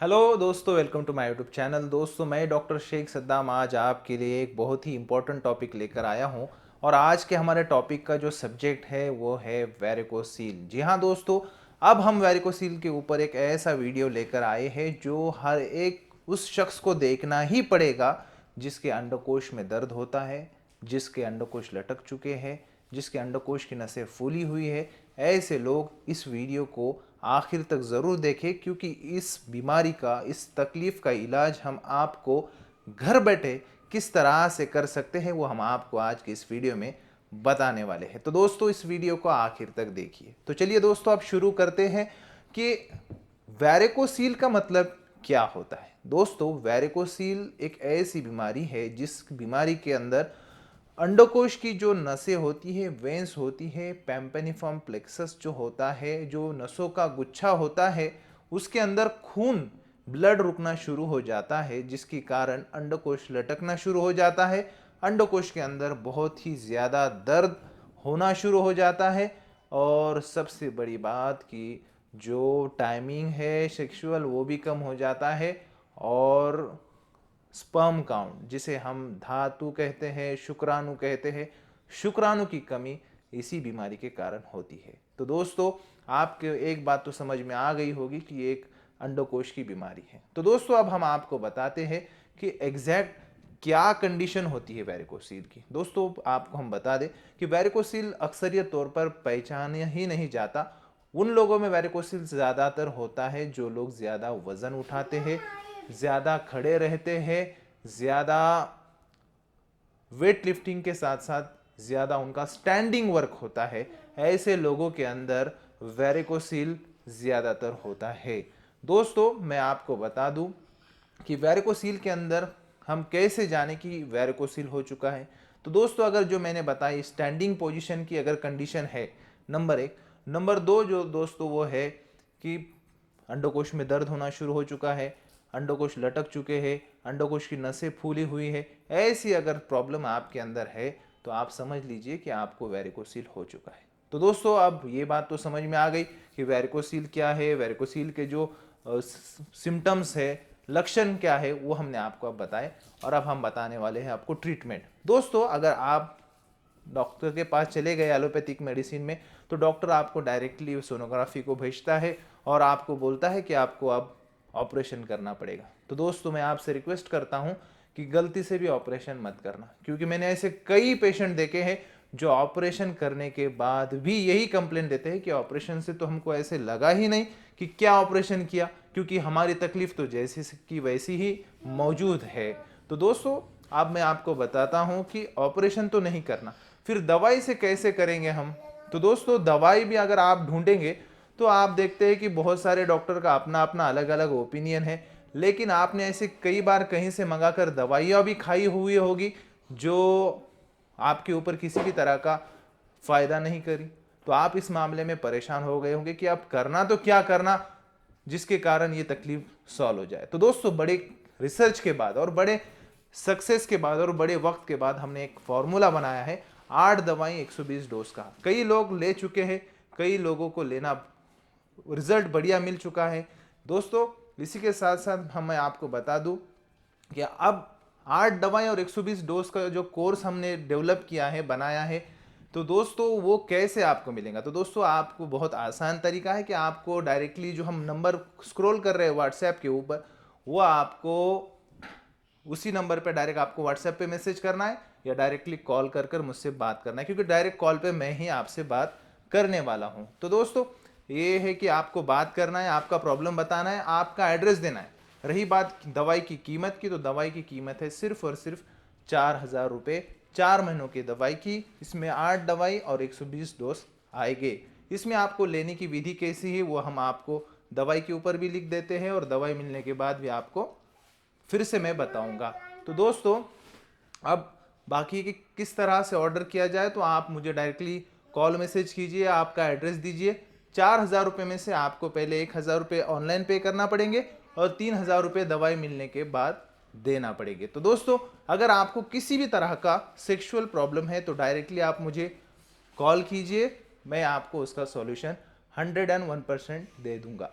Hello दोस्तों, welcome to my YouTube channel. दोस्तों, मैं डॉक्टर शेख सद्दाम आज आपके लिए एक बहुत ही इम्पोर्टेंट टॉपिक लेकर आया हूं। और आज के हमारे टॉपिक का जो सब्जेक्ट है वो है वेरिकोसील। जी हाँ दोस्तों, अब हम वेरिकोसील के ऊपर एक ऐसा वीडियो लेकर आए हैं जो हर एक उस शख्स को देखना ही पड़ेगा जिसके अंडकोश में दर्द होता है, जिसके अंडकोश लटक चुके हैं, जिसके अंडकोश की नसें फूली हुई है। ऐसे लोग इस वीडियो को आखिर तक ज़रूर देखें, क्योंकि इस बीमारी का, इस तकलीफ़ का इलाज हम आपको घर बैठे किस तरह से कर सकते हैं वो हम आपको आज की इस वीडियो में बताने वाले हैं। तो दोस्तों, इस वीडियो को आखिर तक देखिए। तो चलिए दोस्तों, अब शुरू करते हैं कि वैरिकोसील का मतलब क्या होता है। दोस्तों, वैरिकोसील एक ऐसी बीमारी है जिस बीमारी के अंदर अंडकोश की जो नसें होती है, वेंस होती है, पैम्पेनिफॉर्म प्लेक्सस जो होता है, जो नसों का गुच्छा होता है, उसके अंदर खून, ब्लड रुकना शुरू हो जाता है, जिसके कारण अंडकोश लटकना शुरू हो जाता है। अंडकोश के अंदर बहुत ही ज़्यादा दर्द होना शुरू हो जाता है। और सबसे बड़ी बात कि जो टाइमिंग है सेक्सुअल वो भी कम हो जाता है। और स्पर्म काउंट, जिसे हम धातु कहते हैं, शुक्राणु कहते हैं, शुक्राणु की कमी इसी बीमारी के कारण होती है। तो दोस्तों, आपके एक बात तो समझ में आ गई होगी कि ये एक अंडकोश की बीमारी है। तो दोस्तों, अब हम आपको बताते हैं कि एग्जैक्ट क्या कंडीशन होती है वेरिकोसील की। दोस्तों, आपको हम बता दें कि वेरिकोसील अक्सरियत तौर पर पहचाना ही नहीं जाता। उन लोगों में वेरिकोसील ज़्यादातर होता है जो लोग ज़्यादा वज़न उठाते हैं, ज़्यादा खड़े रहते हैं, ज़्यादा वेट लिफ्टिंग के साथ साथ ज़्यादा उनका स्टैंडिंग वर्क होता है। ऐसे लोगों के अंदर वेरिकोसील ज़्यादातर होता है। दोस्तों, मैं आपको बता दूं कि वेरिकोसील के अंदर हम कैसे जाने कि वेरिकोसील हो चुका है। तो दोस्तों, अगर जो मैंने बताई स्टैंडिंग पोजीशन की अगर कंडीशन है, नंबर एक। नंबर दो जो दोस्तों वो है कि अंडकोश में दर्द होना शुरू हो चुका है, अंडकोश लटक चुके हैं, अंडकोश की नसें फूली हुई है। ऐसी अगर प्रॉब्लम आपके अंदर है तो आप समझ लीजिए कि आपको वेरिकोसील हो चुका है। तो दोस्तों, अब ये बात तो समझ में आ गई कि वेरिकोसील क्या है, वेरिकोसील के जो सिम्टम्स है, लक्षण क्या है, वो हमने आपको अब बताए। और अब हम बताने वाले हैं आपको ट्रीटमेंट। दोस्तों, अगर आप डॉक्टर के पास चले गए एलोपैथिक मेडिसिन में, तो डॉक्टर आपको डायरेक्टली सोनोग्राफी को भेजता है और आपको बोलता है कि आपको अब ऑपरेशन करना पड़ेगा। तो दोस्तों, मैं आपसे रिक्वेस्ट करता हूं कि गलती से भी ऑपरेशन मत करना, क्योंकि मैंने ऐसे कई पेशेंट देखे हैं जो ऑपरेशन करने के बाद भी यही कंप्लेंट देते हैं कि ऑपरेशन से तो हमको ऐसे लगा ही नहीं कि क्या ऑपरेशन किया, क्योंकि हमारी तकलीफ तो जैसी की वैसी ही मौजूद है। तो दोस्तों, अब मैं आपको बताता हूं कि ऑपरेशन तो नहीं करना, फिर दवाई से कैसे करेंगे हम। तो दोस्तों, दवाई भी अगर आप ढूंढेंगे तो आप देखते हैं कि बहुत सारे डॉक्टर का अपना अपना अलग अलग ओपिनियन है। लेकिन आपने ऐसे कई बार कहीं से मंगाकर दवाइयाँ भी खाई हुई होगी जो आपके ऊपर किसी भी तरह का फायदा नहीं करी। तो आप इस मामले में परेशान हो गए होंगे कि अब करना तो क्या करना जिसके कारण ये तकलीफ सॉल्व हो जाए। तो दोस्तों, बड़े रिसर्च के बाद और बड़े सक्सेस के बाद और बड़े वक्त के बाद हमने एक फॉर्मूला बनाया है 8 दवाई 120 डोज का। कई लोग ले चुके हैं, कई लोगों को लेना रिजल्ट बढ़िया मिल चुका है। दोस्तों, इसी के साथ साथ मैं आपको बता दूं कि अब 8 दवाएं और 120 डोज का जो कोर्स हमने डेवलप किया है, बनाया है, तो दोस्तों वो कैसे आपको मिलेगा। तो दोस्तों, आपको बहुत आसान तरीका है कि आपको डायरेक्टली जो हम नंबर स्क्रॉल कर रहे हैं व्हाट्सएप के ऊपर, वो आपको उसी नंबर पे डायरेक्ट आपको व्हाट्सएप पे मैसेज करना है या डायरेक्टली कॉल कर कर मुझसे बात करना है, क्योंकि डायरेक्ट कॉल पे मैं ही आपसे बात करने वाला हूं। तो दोस्तों, ये है कि आपको बात करना है, आपका प्रॉब्लम बताना है, आपका एड्रेस देना है। रही बात दवाई की कीमत की, तो दवाई की कीमत है सिर्फ और सिर्फ 4,000 रुपये 4 महीनों की दवाई की। इसमें 8 दवाई और 120 डोज आएंगे। इसमें आपको लेने की विधि कैसी है वो हम आपको दवाई के ऊपर भी लिख देते हैं और दवाई मिलने के बाद भी आपको फिर से मैं बताऊंगा। तो दोस्तों, अब बाकी की किस तरह से ऑर्डर किया जाए, तो आप मुझे डायरेक्टली कॉल मैसेज कीजिए, आपका एड्रेस दीजिए। 4,000 रुपये में से आपको पहले 1,000 रुपये ऑनलाइन पे करना पड़ेंगे और 3,000 रुपये दवाई मिलने के बाद देना पड़ेंगे। तो दोस्तों, अगर आपको किसी भी तरह का सेक्सुअल प्रॉब्लम है तो डायरेक्टली आप मुझे कॉल कीजिए, मैं आपको उसका सॉल्यूशन 101% दे दूंगा।